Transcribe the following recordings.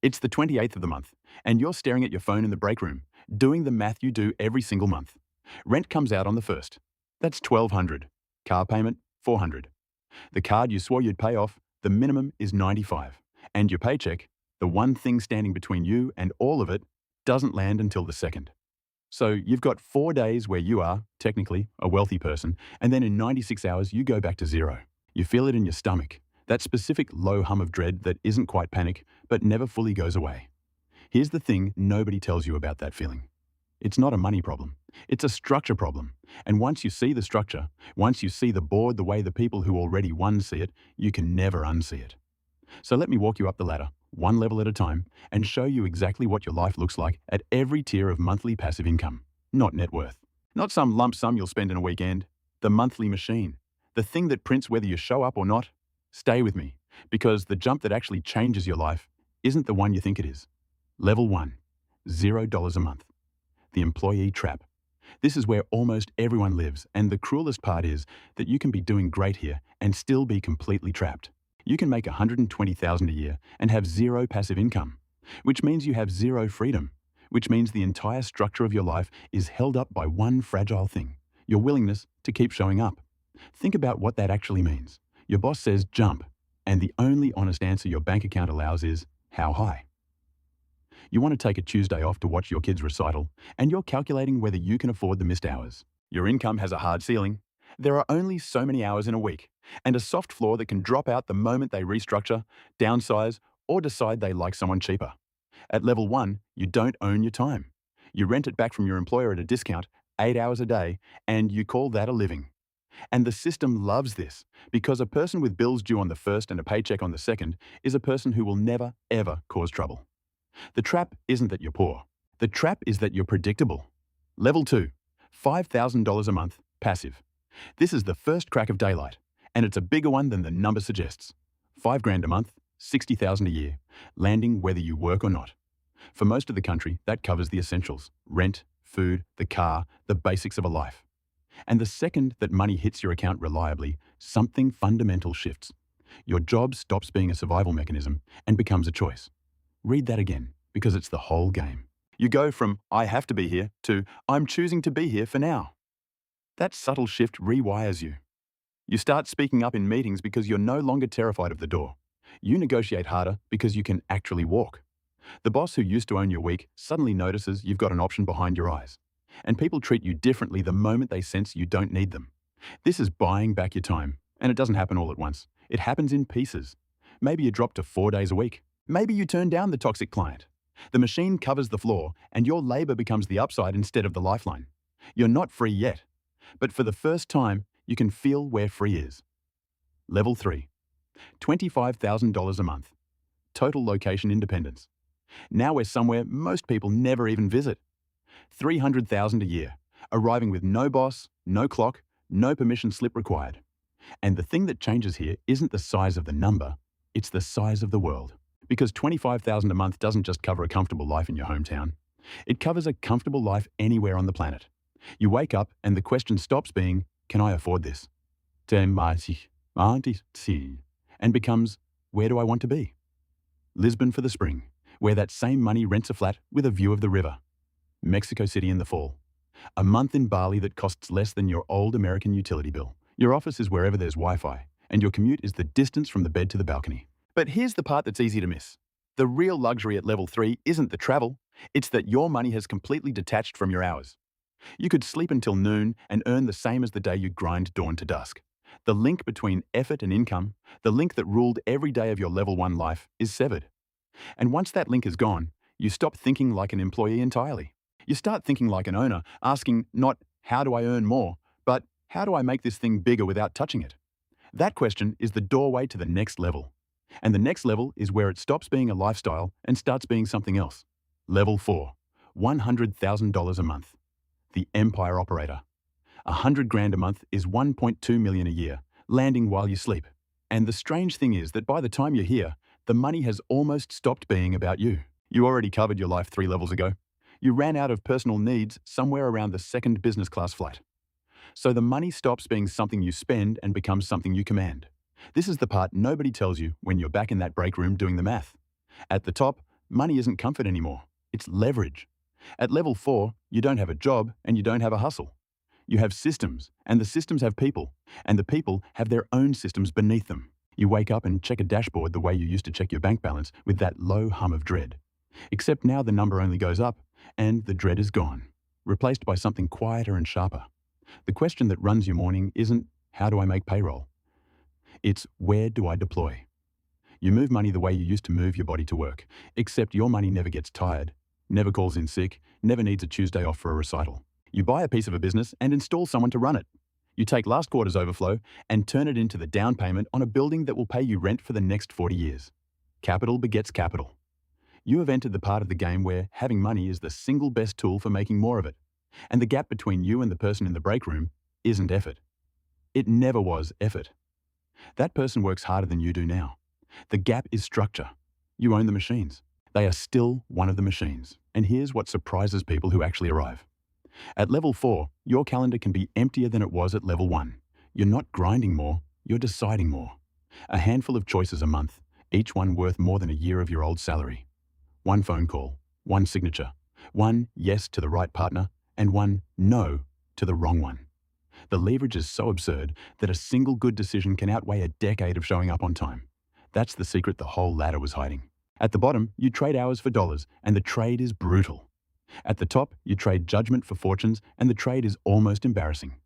It's the 28th of the month, and you're staring at your phone in the break room, doing the math you do every single month. Rent comes out on the 1st. That's $1,200. Car payment, $400. The card you swore you'd pay off, the minimum is $95. And your paycheck, the one thing standing between you and all of it, doesn't land until the 2nd. So you've got 4 days where you are, technically, a wealthy person, and then in 96 hours you go back to zero. You feel it in your stomach, that specific low hum of dread that isn't quite panic, but never fully goes away. Here's the thing nobody tells you about that feeling. It's not a money problem. It's a structure problem. And once you see the structure, once you see the board the way the people who already won see it, you can never unsee it. So let me walk you up the ladder, one level at a time, and show you exactly what your life looks like at every tier of monthly passive income, not net worth. Not some lump sum you'll spend in a weekend, the monthly machine, the thing that prints whether you show up or not. Stay with me, because the jump that actually changes your life isn't the one you think it is. Level 1, $0 a month. The employee trap. This is where almost everyone lives, and the cruelest part is that you can be doing great here and still be completely trapped. You can make $120,000 a year and have zero passive income, which means you have zero freedom, which means the entire structure of your life is held up by one fragile thing, your willingness to keep showing up. Think about what that actually means. Your boss says jump, and the only honest answer your bank account allows is, how high? You want to take a Tuesday off to watch your kids' recital, and you're calculating whether you can afford the missed hours. Your income has a hard ceiling. There are only so many hours in a week, and a soft floor that can drop out the moment they restructure, downsize, or decide they like someone cheaper. At level 1, you don't own your time. You rent it back from your employer at a discount, 8 hours a day, and you call that a living. And the system loves this, because a person with bills due on the 1st and a paycheck on the 2nd is a person who will never, ever cause trouble. The trap isn't that you're poor. The trap is that you're predictable. Level 2, $5,000 a month, passive. This is the first crack of daylight, and it's a bigger one than the number suggests. $5,000 a month, $60,000 a year, landing whether you work or not. For most of the country, that covers the essentials: rent, food, the car, the basics of a life. And the second that money hits your account reliably, something fundamental shifts. Your job stops being a survival mechanism and becomes a choice. Read that again, because it's the whole game. You go from "I have to be here" to "I'm choosing to be here for now." That subtle shift rewires you. You start speaking up in meetings because you're no longer terrified of the door. You negotiate harder because you can actually walk. The boss who used to own your week suddenly notices you've got an option behind your eyes. And people treat you differently the moment they sense you don't need them. This is buying back your time, and it doesn't happen all at once. It happens in pieces. Maybe you drop to 4 days a week. Maybe you turn down the toxic client. The machine covers the floor, and your labor becomes the upside instead of the lifeline. You're not free yet, but for the first time, you can feel where free is. Level 3, $25,000 a month. Total location independence. Now we're somewhere most people never even visit. $300,000 a year, arriving with no boss, no clock, no permission slip required. And the thing that changes here isn't the size of the number, it's the size of the world. Because $25,000 a month doesn't just cover a comfortable life in your hometown. It covers a comfortable life anywhere on the planet. You wake up and the question stops being, can I afford this? And becomes, where do I want to be? Lisbon for the spring, where that same money rents a flat with a view of the river. Mexico City in the fall. A month in Bali that costs less than your old American utility bill. Your office is wherever there's Wi-Fi, and your commute is the distance from the bed to the balcony. But here's the part that's easy to miss. The real luxury at level 3 isn't the travel, it's that your money has completely detached from your hours. You could sleep until noon and earn the same as the day you grind dawn to dusk. The link between effort and income, the link that ruled every day of your level 1 life, is severed. And once that link is gone, you stop thinking like an employee entirely. You start thinking like an owner, asking not, how do I earn more, but how do I make this thing bigger without touching it? That question is the doorway to the next level. And the next level is where it stops being a lifestyle and starts being something else. Level 4, $100,000 a month. The empire operator. $100,000 a month is $1.2 million a year, landing while you sleep. And the strange thing is that by the time you're here, the money has almost stopped being about you. You already covered your life 3 levels ago. You ran out of personal needs somewhere around the 2nd business class flight. So the money stops being something you spend and becomes something you command. This is the part nobody tells you when you're back in that break room doing the math. At the top, money isn't comfort anymore. It's leverage. At level 4, you don't have a job and you don't have a hustle. You have systems, and the systems have people, and the people have their own systems beneath them. You wake up and check a dashboard the way you used to check your bank balance with that low hum of dread. Except now the number only goes up, and the dread is gone, replaced by something quieter and sharper. The question that runs your morning isn't, how do I make payroll? It's, where do I deploy? You move money the way you used to move your body to work, except your money never gets tired, never calls in sick, never needs a Tuesday off for a recital. You buy a piece of a business and install someone to run it. You take last quarter's overflow and turn it into the down payment on a building that will pay you rent for the next 40 years. Capital begets capital. You have entered the part of the game where having money is the single best tool for making more of it. And the gap between you and the person in the break room isn't effort. It never was effort. That person works harder than you do now. The gap is structure. You own the machines. They are still one of the machines. And here's what surprises people who actually arrive. At level 4, your calendar can be emptier than it was at level 1. You're not grinding more, you're deciding more. A handful of choices a month, each one worth more than a year of your old salary. One phone call, one signature, one yes to the right partner, and one no to the wrong one. The leverage is so absurd that a single good decision can outweigh a decade of showing up on time. That's the secret the whole ladder was hiding. At the bottom, you trade hours for dollars, and the trade is brutal. At the top, you trade judgment for fortunes, and the trade is almost embarrassing.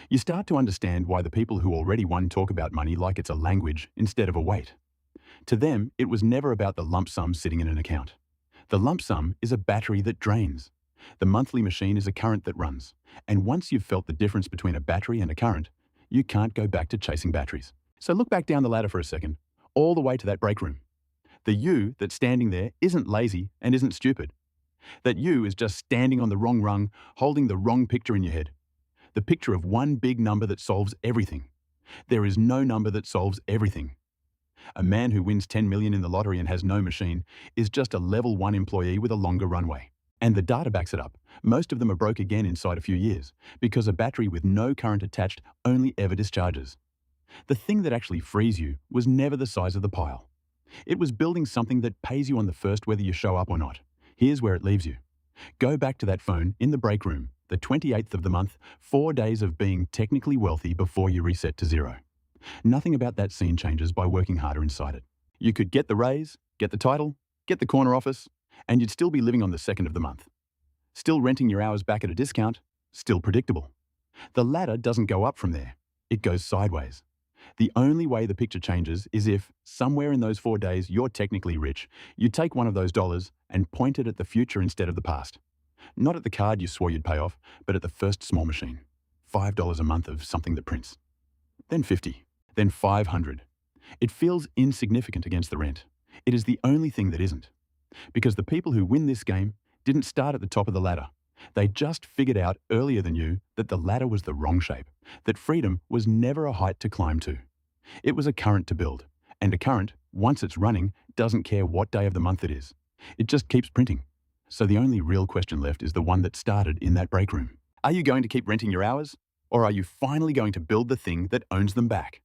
You start to understand why the people who already won talk about money like it's a language instead of a weight. To them, it was never about the lump sum sitting in an account. The lump sum is a battery that drains. The monthly machine is a current that runs. And once you've felt the difference between a battery and a current, you can't go back to chasing batteries. So look back down the ladder for a second, all the way to that break room. The you that's standing there isn't lazy and isn't stupid. That you is just standing on the wrong rung, holding the wrong picture in your head. The picture of one big number that solves everything. There is no number that solves everything. A man who wins 10 million in the lottery and has no machine is just a level 1 employee with a longer runway. And the data backs it up. Most of them are broke again inside a few years because a battery with no current attached only ever discharges. The thing that actually frees you was never the size of the pile. It was building something that pays you on the first whether you show up or not. Here's where it leaves you. Go back to that phone in the break room, the 28th of the month, 4 days of being technically wealthy before you reset to zero. Nothing about that scene changes by working harder inside it. You could get the raise, get the title, get the corner office, and you'd still be living on the 2nd of the month. Still renting your hours back at a discount, still predictable. The ladder doesn't go up from there. It goes sideways. The only way the picture changes is if, somewhere in those 4 days you're technically rich, you take one of those dollars and point it at the future instead of the past. Not at the card you swore you'd pay off, but at the first small machine. $5 a month of something that prints. Then 50. Then 500. It feels insignificant against the rent. It is the only thing that isn't. Because the people who win this game didn't start at the top of the ladder. They just figured out earlier than you that the ladder was the wrong shape, that freedom was never a height to climb to. It was a current to build, and a current, once it's running, doesn't care what day of the month it is. It just keeps printing. So the only real question left is the one that started in that break room. Are you going to keep renting your hours, or are you finally going to build the thing that owns them back?